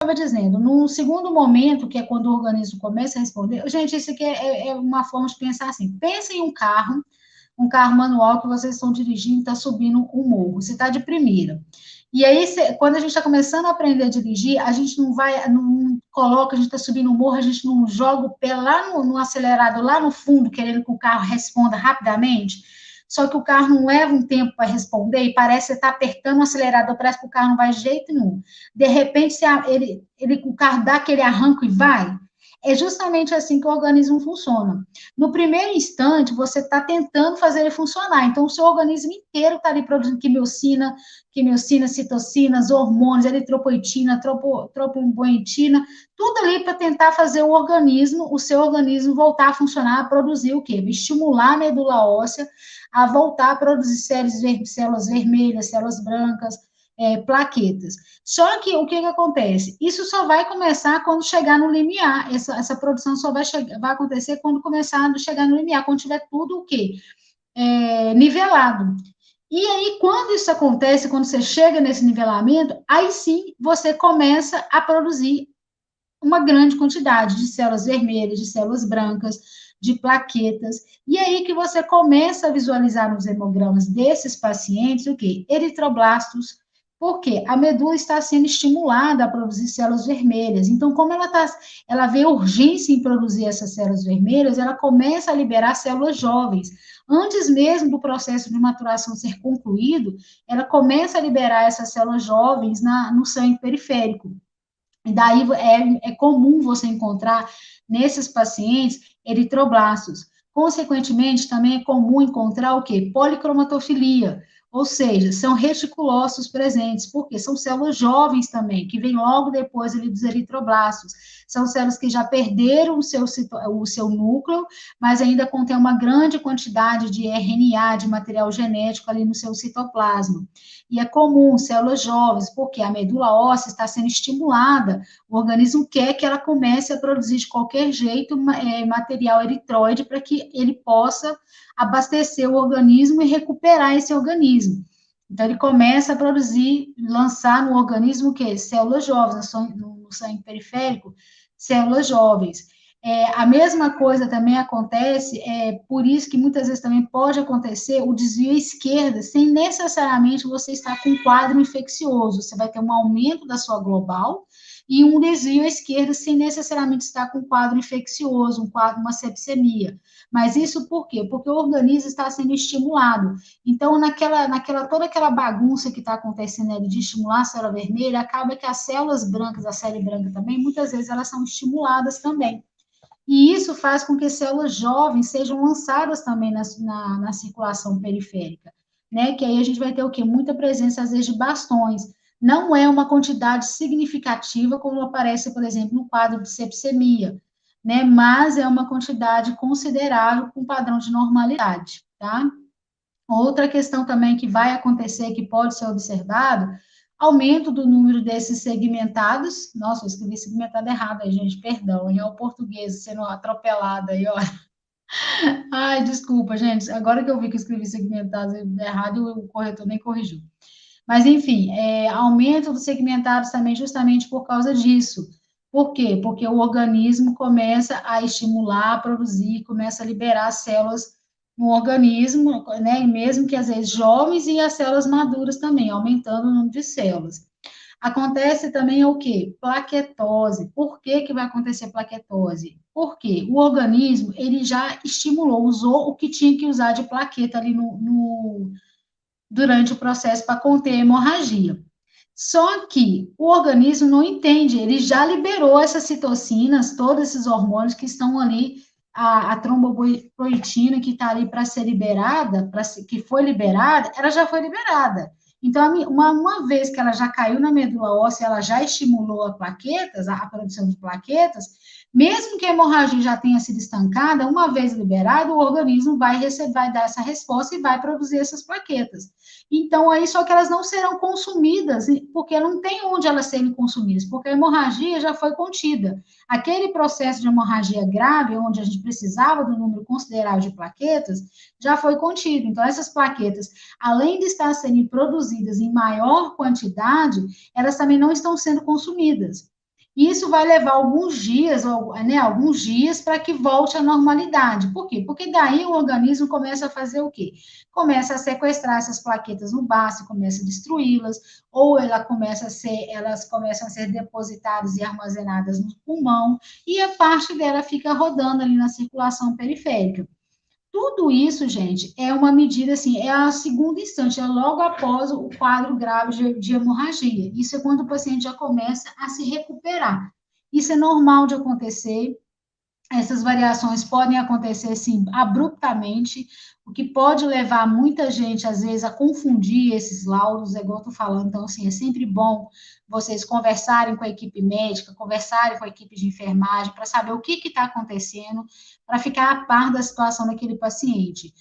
estava dizendo, num segundo momento, que é quando o organismo começa a responder, gente, isso aqui é uma forma de pensar assim, pensa em um carro manual que vocês estão dirigindo, está subindo um morro, você está de primeira. E aí, quando a gente está começando a aprender a dirigir, a gente não vai, não coloca, a gente está subindo um morro, a gente não joga o pé lá no acelerado, lá no fundo, querendo que o carro responda rapidamente. Só que o carro não leva um tempo para responder e parece que você está apertando o acelerador, parece que o carro não vai de jeito nenhum. De repente, o carro dá aquele arranco e vai. É justamente assim que o organismo funciona. No primeiro instante, você está tentando fazer ele funcionar. Então, o seu organismo inteiro está ali produzindo quimiocina, citocinas, hormônios, eritropoetina, tropoboentina, tudo ali para tentar fazer o seu organismo voltar a funcionar, a produzir o quê? Estimular a medula óssea a voltar a produzir células vermelhas, células brancas, plaquetas. Só que o que acontece? Isso só vai começar quando chegar no limiar. Essa produção só vai acontecer quando começar a chegar no limiar, quando tiver tudo o quê? Nivelado. E aí, quando isso acontece, quando você chega nesse nivelamento, aí sim você começa a produzir uma grande quantidade de células vermelhas, de células brancas, de plaquetas. E aí que você começa a visualizar nos hemogramas desses pacientes o quê? Eritroblastos. Porque a medula está sendo estimulada a produzir células vermelhas. Então, como ela vê urgência em produzir essas células vermelhas, ela começa a liberar células jovens. Antes mesmo do processo de maturação ser concluído, ela começa a liberar essas células jovens no sangue periférico. E daí é comum você encontrar nesses pacientes eritroblastos. Consequentemente, também é comum encontrar o quê? Policromatofilia, ou seja, são reticulócitos presentes, porque são células jovens também, que vêm logo depois ali dos eritroblastos. São células que já perderam o seu núcleo, mas ainda contém uma grande quantidade de RNA, de material genético ali no seu citoplasma. E é comum células jovens, porque a medula óssea está sendo estimulada, o organismo quer que ela comece a produzir de qualquer jeito material eritróide para que ele possa abastecer o organismo e recuperar esse organismo. Então, ele começa a produzir, lançar no organismo o quê? Células jovens, no sangue periférico, células jovens. A mesma coisa também acontece, por isso que muitas vezes também pode acontecer o desvio à esquerda, sem necessariamente você estar com um quadro infeccioso. Você vai ter um aumento da sua global e um desvio à esquerda, sem necessariamente estar com um quadro infeccioso, uma sepsemia. Mas isso por quê? Porque o organismo está sendo estimulado. Então, toda aquela bagunça que está acontecendo ali de estimular a célula vermelha, acaba que as células brancas, a célula branca também, muitas vezes elas são estimuladas também. E isso faz com que células jovens sejam lançadas também na circulação periférica, né? Que aí a gente vai ter o quê? Muita presença, às vezes, de bastões. Não é uma quantidade significativa, como aparece, por exemplo, no quadro de sepsemia, né? Mas é uma quantidade considerável com padrão de normalidade, tá? Outra questão também que vai acontecer, que pode ser observado, aumento do número desses segmentados. Nossa, eu escrevi segmentado errado aí, gente, perdão, é o português sendo atropelado aí, ó. Ai, desculpa, gente, agora que eu vi que eu escrevi segmentado errado, o corretor nem corrigiu. Mas, enfim, aumento dos segmentados também justamente por causa disso. Por quê? Porque o organismo começa a estimular, a produzir, começa a liberar células no organismo, né? Mesmo que às vezes jovens e as células maduras também, aumentando o número de células. Acontece também o quê? Plaquetose. Por que que vai acontecer plaquetose? Porque o organismo, ele já estimulou, usou o que tinha que usar de plaqueta ali durante o processo para conter a hemorragia. Só que o organismo não entende, ele já liberou essas citocinas, todos esses hormônios que estão ali, a trombopoetina que está ali para ser liberada, que foi liberada, ela já foi liberada. Então, uma vez que ela já caiu na medula óssea, ela já estimulou a produção de plaquetas, mesmo que a hemorragia já tenha sido estancada, uma vez liberado, o organismo vai dar essa resposta e vai produzir essas plaquetas. Então, aí só que elas não serão consumidas, porque não tem onde elas serem consumidas, porque a hemorragia já foi contida. Aquele processo de hemorragia grave, onde a gente precisava do número considerável de plaquetas, já foi contido. Então, essas plaquetas, além de estar sendo produzidas em maior quantidade, elas também não estão sendo consumidas. Isso vai levar alguns dias para que volte à normalidade. Por quê? Porque daí o organismo começa a fazer o quê? Começa a sequestrar essas plaquetas no baço, começa a destruí-las, ou elas começam a ser depositadas e armazenadas no pulmão, e a parte dela fica rodando ali na circulação periférica. Tudo isso, gente, é uma medida assim, é a segunda instante, é logo após o quadro grave de hemorragia. Isso é quando o paciente já começa a se recuperar. Isso é normal de acontecer, essas variações podem acontecer, assim, abruptamente, o que pode levar muita gente, às vezes, a confundir esses laudos, é igual eu estou falando. Então, assim, é sempre bom vocês conversarem com a equipe médica, conversarem com a equipe de enfermagem, para saber o que está acontecendo, para ficar a par da situação daquele paciente.